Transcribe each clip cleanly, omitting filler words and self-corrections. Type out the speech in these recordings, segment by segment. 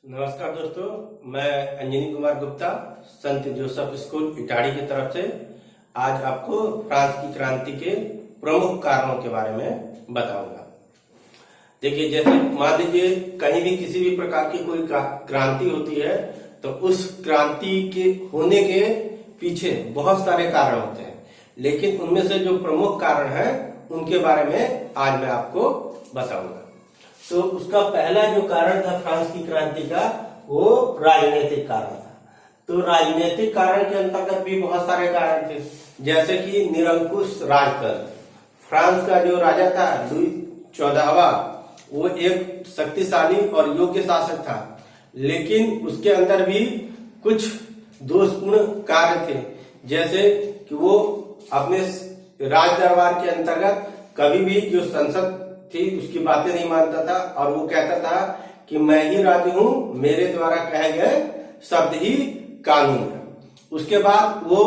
नमस्कार दोस्तों, मैं अंजनी कुमार गुप्ता संत जोसेफ स्कूल इटाड़ी की तरफ से आज आपको फ्रांस की क्रांति के प्रमुख कारणों के बारे में बताऊंगा। देखिए, जैसे मान लीजिए कहीं भी किसी भी प्रकार की कोई क्रांति होती है तो उस क्रांति के होने के पीछे बहुत सारे कारण होते हैं, लेकिन उनमें से जो प्रमुख कारण है उनके बारे में आज मैं आपको बताऊंगा। तो उसका पहला जो कारण था फ्रांस की क्रांति का, वो राजनीतिक कारण था। तो राजनीतिक कारण के अंतर्गत भी बहुत सारे कारण थे, जैसे कि निरंकुश राजतंत्र। फ्रांस का जो राजा था लुई 14वां, वो एक शक्तिशाली और योग्य शासक था, लेकिन उसके अंदर भी कुछ दोषपूर्ण कार्य थे, जैसे कि वो अपने राज दरबार के अंतर्गत कभी भी जो संसद थी उसकी बातें नहीं मानता था, और वो कहता था कि मैं ही राजा हूं, मेरे द्वारा कहे गए शब्द ही कानून है। उसके बाद वो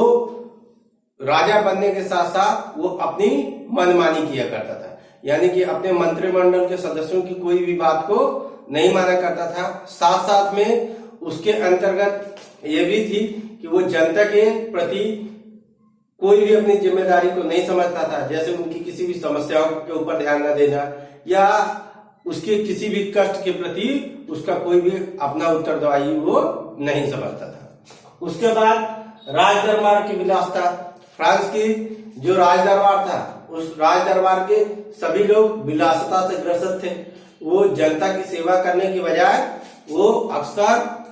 राजा बनने के साथ साथ वो अपनी मनमानी किया करता था, यानी कि अपने मंत्रिमंडल के सदस्यों की कोई भी बात को नहीं माना करता था। साथ साथ में उसके अंतर्गत ये भी थी कि वो जनता के प्रति कोई भी अपनी जिम्मेदारी को नहीं समझता था, जैसे उनकी किसी भी समस्याओं के ऊपर ध्यान न देना या उसके किसी भी कष्ट के प्रति उसका कोई भी अपना उत्तरदायी वो नहीं समझता था। उसके बाद राज दरबार की विलासिता। फ्रांस की जो राज दरबार था, उस राज दरबार के सभी लोग विलासिता से ग्रसित थे। वो जनता की सेवा करने की बजाय वो अक्सर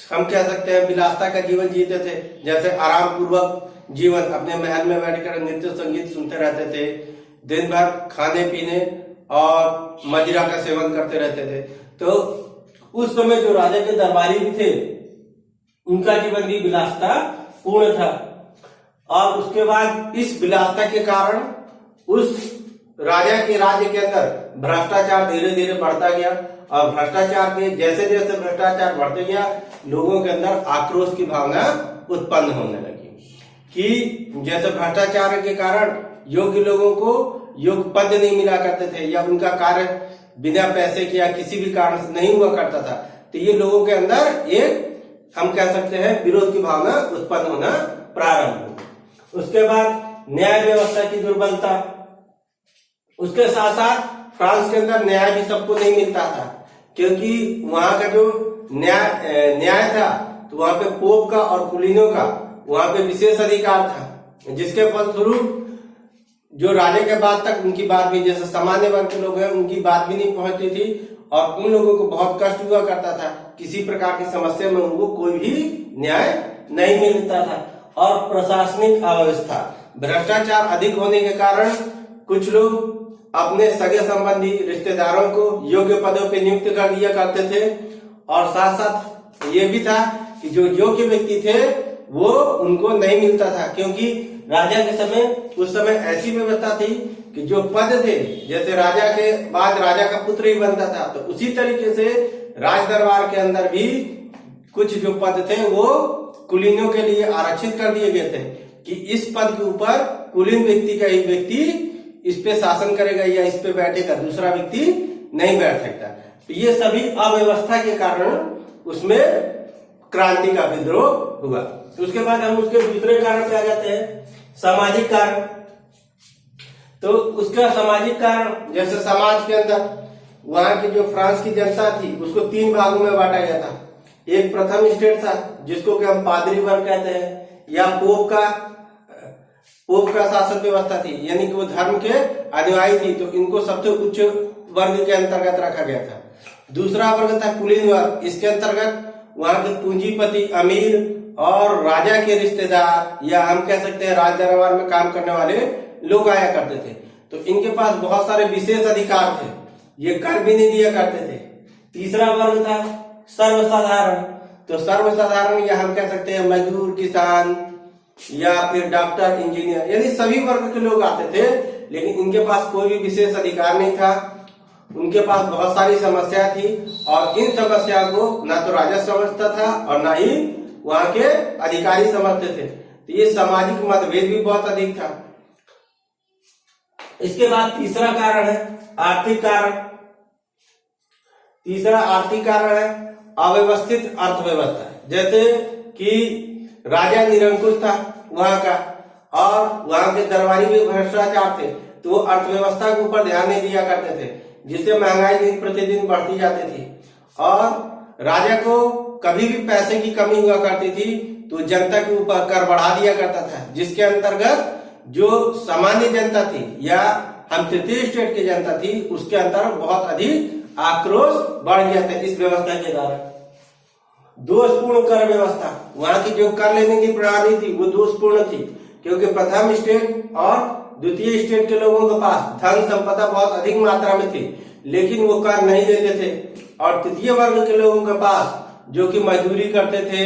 हम कह सकते हैं विलासिता का जीवन जीते थे, जैसे आराम पूर्वक जीवन, अपने महल में बैठकर नृत्य संगीत सुनते रहते थे, दिन भर खाने पीने और मदिरा का सेवन करते रहते थे। तो उस समय जो राजा के दरबारी भी थे उनका जीवन भी विलासिता पूर्ण था। और उसके बाद इस विलासिता के कारण उस राजा के राज्य के अंदर भ्रष्टाचार धीरे धीरे बढ़ता गया, और भ्रष्टाचार के जैसे जैसे भ्रष्टाचार बढ़ते गया, लोगों के अंदर आक्रोश की भावना उत्पन्न होने लगी कि जैसे भ्रष्टाचार के कारण योग्य लोगों को योग्य पद नहीं मिला करते थे, या उनका कार्य बिना पैसे के या किसी भी कारण से नहीं हुआ करता था। तो ये लोगों के अंदर एक हम कह सकते हैं विरोध की भावना उत्पन्न होना प्रारंभ हुई। उसके बाद न्याय व्यवस्था की दुर्बलता। उसके साथ साथ फ्रांस के अंदर न्याय भी सबको नहीं मिलता था, क्योंकि वहां का जो न्याय था तो वहां पे पोप का और कुलीनों का वहां पे विशेष अधिकार था, जिसके फलस्वरूप जो राजा के बाद तक उनकी बात भी, जैसे सामान्य वर्ग के लोग हैं, उनकी बात भी नहीं पहुंचती थी, और उन लोगों को बहुत कष्ट हुआ करता था। किसी प्रकार की समस्या में उनको कोई भी न्याय नहीं मिलता था। और प्रशासनिक अव्यवस्था। भ्रष्टाचार अधिक होने के कारण कुछ लोग अपने सगे संबंधी रिश्तेदारों को योग्य पदों पे नियुक्त कर दिया करते थे, और साथ साथ ये भी था कि जो योग्य व्यक्ति थे वो उनको नहीं मिलता था, क्योंकि राजा के समय उस समय ऐसी व्यवस्था थी कि जो पद थे, जैसे राजा के बाद राजा का पुत्र ही बनता था, तो उसी तरीके से राज दरबार के अंदर भी कुछ जो पद थे वो कुलीनों के लिए आरक्षित कर दिए गए थे कि इस पद के ऊपर कुलीन व्यक्ति का ही व्यक्ति इस पे शासन करेगा या इस पे बैठेगा, दूसरा व्यक्ति नहीं बैठ सकता। तो ये सभी अव्यवस्था के कारण उसमें क्रांति का विद्रोह हुआ। उसके बाद हम उसके दूसरे कारण पे आ जाते हैं, सामाजिक कारण। तो उसका सामाजिक कारण, जैसे समाज के अंदर वहां की जो फ्रांस की जनता थी उसको 3 भागों में बांटा गया था। एक प्रथम स्टेट था जिसको कि हम पादरी वर्ग कहते हैं, या पोप का शासन व्यवस्था थी, यानी कि वो धर्म के अनुयायी थी, तो इनको सबसे उच्च वर्ग के अंतर्गत रखा गया था। दूसरा वर्ग था कुलीन वर्ग। इसके अंतर्गत वहां के पूंजीपति, अमीर और राजा के रिश्तेदार, या हम कह सकते हैं राज दरबार में काम करने वाले लोग आया करते थे। तो इनके पास बहुत सारे विशेष अधिकार थे, ये कर भी नहीं दिया करते थे। तीसरा वर्ग था सर्वसाधारण। तो सर्वसाधारण या हम कह सकते हैं मजदूर, किसान या फिर डॉक्टर, इंजीनियर, यानी सभी वर्ग के लोग आते थे, लेकिन इनके पास कोई भी विशेष अधिकार नहीं था। उनके पास बहुत सारी समस्या थी, और इन समस्या को ना तो राजा समझता था और ना ही वहां के अधिकारी समझते थे। तो ये सामाजिक मतभेद भी बहुत अधिक था। इसके बाद तीसरा कारण है आर्थिक कारण। तीसरा आर्थिक कारण है अव्यवस्थित अर्थव्यवस्था, जैसे कि राजा निरंकुश था वहां का और वहां के दरबारी भी भ्रष्टाचार थे, तो वो अर्थव्यवस्था के ऊपर ध्यान नहीं दिया करते थे, जिससे महंगाई दिन प्रतिदिन बढ़ती जाती थी। और राजा को कभी भी पैसे की कमी हुआ करती थी तो जनता के ऊपर कर बढ़ा दिया करता था, जिसके अंतर्गत जो सामान्य जनता थी या हम तृतीय स्टेट की जनता थी उसके अंतर्गत बहुत अधिक आक्रोश बढ़ गया था इस व्यवस्था के द्वारा। दोषपूर्ण कर व्यवस्था, वहां की जो कर लेने की प्रणाली थी वो दोषपूर्ण थी, क्योंकि प्रथम स्टेट और द्वितीय स्टेट के लोगों के पास धन संपदा बहुत अधिक मात्रा में थी, लेकिन वो कर नहीं देते थे। और तृतीय वर्ग के लोगों के पास जो कि मजदूरी करते थे,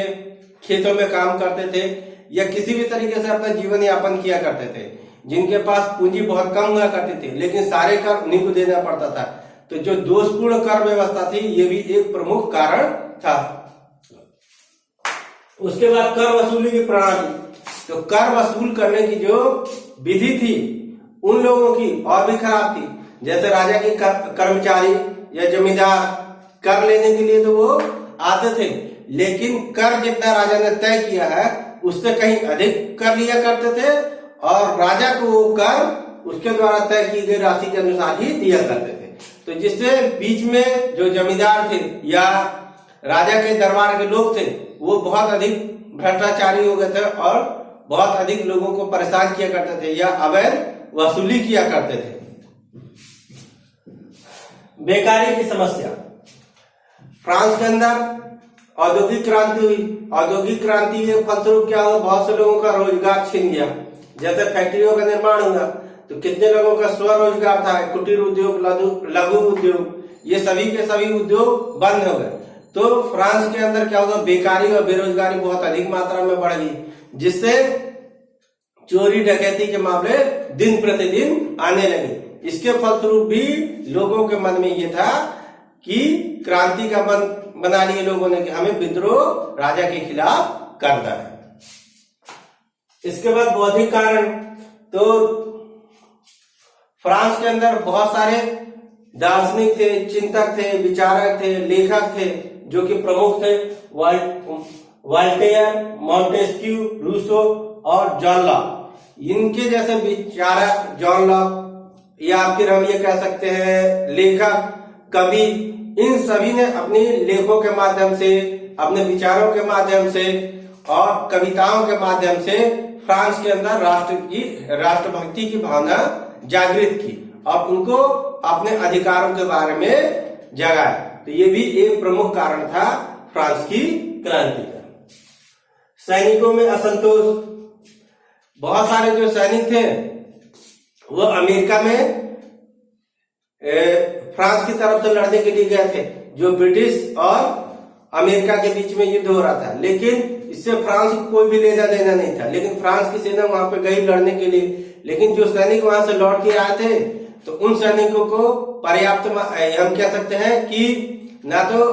खेतों में काम करते थे या किसी भी तरीके से अपना जीवन यापन किया करते थे, जिनके पास पूंजी बहुत कम हुआ करती थी, लेकिन सारे कर उन्हीं को देना पड़ता था। तो जो दोषपूर्ण कर व्यवस्था थी ये भी एक प्रमुख कारण था। उसके बाद कर वसूली की प्रणाली, तो कर वसूल करने की जो विधि थी उन लोगों की और भी खराब थी। जैसे राजा के कर्मचारी या जमींदार कर लेने के लिए तो वो आते थे, लेकिन कर जितना राजा ने तय किया है उससे कहीं अधिक कर लिया करते थे और राजा को वो कर उसके द्वारा तय की गई राशि के अनुसार ही दिया करते थे। तो जिससे बीच में जो जमींदार थे या राजा के दरबार के लोग थे वो बहुत अधिक भ्रष्टाचारी हो गए थे और बहुत अधिक लोगों को परेशान किया करते थे या अवैध वसूली किया करते थे। बेकारी की समस्या, फ्रांस के अंदर औद्योगिक क्रांति हुई। औद्योगिक क्रांति के फलस्वरूप क्या हुआ, बहुत से लोगों का रोजगार छिन गया। जैसे फैक्ट्रियों का निर्माण हुआ तो कितने लोगों का स्वरोजगार था, कुटीर उद्योग, लघु उद्योग, ये सभी के सभी उद्योग बंद हो गए। तो फ्रांस के अंदर क्या हुआ, बेकारी और बेरोजगारी बहुत अधिक मात्रा में बढ़ गई, जिससे चोरी डकैती के मामले दिन प्रतिदिन आने लगे। इसके फलस्वरूप भी लोगों के मन में ये था कि क्रांति का बना लिए लोगों ने कि हमें विद्रोह राजा के खिलाफ करना है। इसके बाद बौद्धिक कारण, तो फ्रांस के अंदर बहुत सारे दार्शनिक थे, चिंतक थे, विचारक थे, लेखक थे जो कि प्रमुख थे। वॉल्टेयर, मॉन्टेस्क्यू, रूसो और जॉन लॉक। इनके जैसे विचारक, जॉन लॉक या फिर हम ये कह सकते हैं लेखक, कवि, इन सभी ने अपने लेखों के माध्यम से, अपने विचारों के माध्यम से और कविताओं के माध्यम से फ्रांस के अंदर राष्ट्रभक्ति की भावना जागृत की और उनको अपने अधिकारों के बारे में जगाया। तो ये भी एक प्रमुख कारण था फ्रांस की क्रांति का। सैनिकों में असंतोष, बहुत सारे जो सैनिक थे वो अमेरिका में फ्रांस की तरफ से लड़ने के लिए गए थे, जो ब्रिटिश और अमेरिका के बीच में युद्ध हो रहा था, लेकिन इससे फ्रांस को कोई भी लेना देना नहीं था। लेकिन फ्रांस की सेना वहां पे गई लड़ने के लिए, लेकिन जो सैनिक वहां से लौट के आए थे तो उन सैनिकों को पर्याप्त, हम कह सकते हैं कि ना तो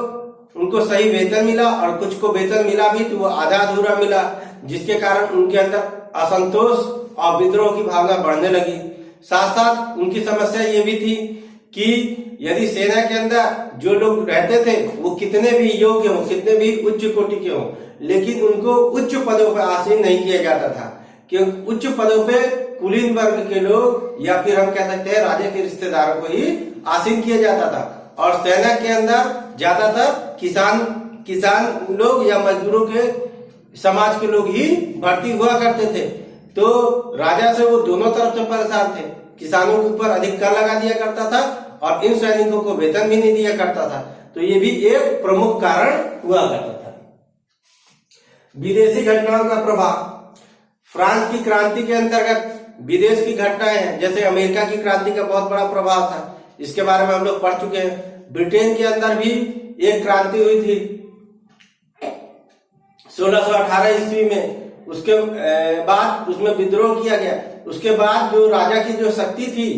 उनको सही वेतन मिला और कुछ को वेतन मिला भी तो वो आधा अधूरा मिला, जिसके कारण उनके अंदर असंतोष और विद्रोह की भावना बढ़ने लगी। साथ साथ उनकी समस्या ये भी थी कि यदि सेना के अंदर जो लोग रहते थे वो कितने भी योग्य हो, कितने भी उच्च कोटि के हो, लेकिन उनको उच्च पदों पर आसीन नहीं किया जाता था, क्योंकि उच्च पदों पे कुलीन वर्ग के लोग या फिर हम कह सकते हैं राजा के रिश्तेदारों को ही आसीन किया जाता था। और सेना के अंदर ज्यादातर किसान लोग या मजदूरों के समाज के लोग ही भर्ती हुआ करते थे। तो राजा से वो दोनों तरफ से परेशान थे, किसानों के ऊपर अधिक कर लगा दिया करता था और इन सैनिकों को वेतन भी नहीं दिया करता था। तो ये भी एक प्रमुख कारण हुआ करता था। विदेशी घटनाओं का प्रभाव, फ्रांस की क्रांति के अंतर्गत विदेश की घटनाएं हैं, जैसे अमेरिका की क्रांति का बहुत बड़ा प्रभाव था, इसके बारे में हम लोग पढ़ चुके हैं। ब्रिटेन के अंदर भी एक क्रांति हुई थी 1618 ईस्वी में, उसके बाद उसमें विद्रोह किया गया। उसके बाद जो राजा की जो शक्ति थी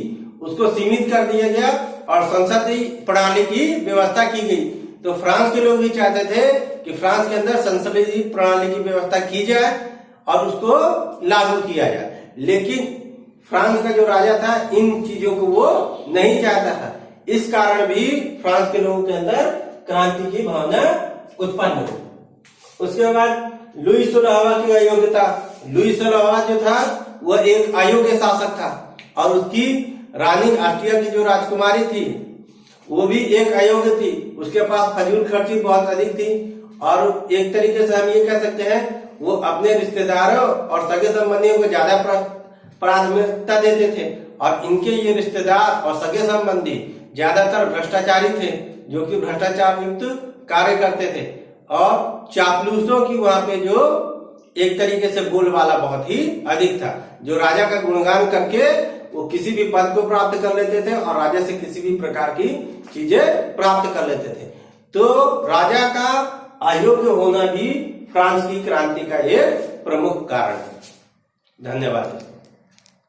उसको सीमित कर दिया गया और संसदीय प्रणाली की व्यवस्था की गई। तो फ्रांस के लोग भी चाहते थे कि फ्रांस के अंदर संसदीय प्रणाली की व्यवस्था की जाए और उसको लागू किया जाए, लेकिन फ्रांस का जो राजा था इन चीजों को वो नहीं चाहता था। इस कारण भी फ्रांस के लोगों के अंदर क्रांति की भावना उत्पन्न हुई। उसके बाद लुई 16वां की अयोग्यता। लुई 16वां जो था वह एक अयोग्य शासक था और उसकी रानी ऑस्ट्रिया की जो राजकुमारी थी वो भी एक अयोग्य थी। उसके पास फजूल खर्ची बहुत अधिक थी और एक तरीके से हम ये कह सकते हैं वो अपने रिश्तेदारों और सगे संबंधियों को ज्यादा प्राथमिकता देते थे और इनके ये रिश्तेदार और सगे संबंधी ज्यादातर भ्रष्टाचारी थे जो कि भ्रष्टाचार युक्त कार्य करते थे और चापलूसों की वहां पे जो एक तरीके से बोलबाला बहुत ही अधिक था, जो राजा का गुणगान करके वो किसी भी पद को प्राप्त कर लेते थे और राजा से किसी भी प्रकार की चीजें प्राप्त कर लेते थे। तो राजा का अयोग्य होना भी फ्रांस की क्रांति का एक प्रमुख कारण है। धन्यवाद।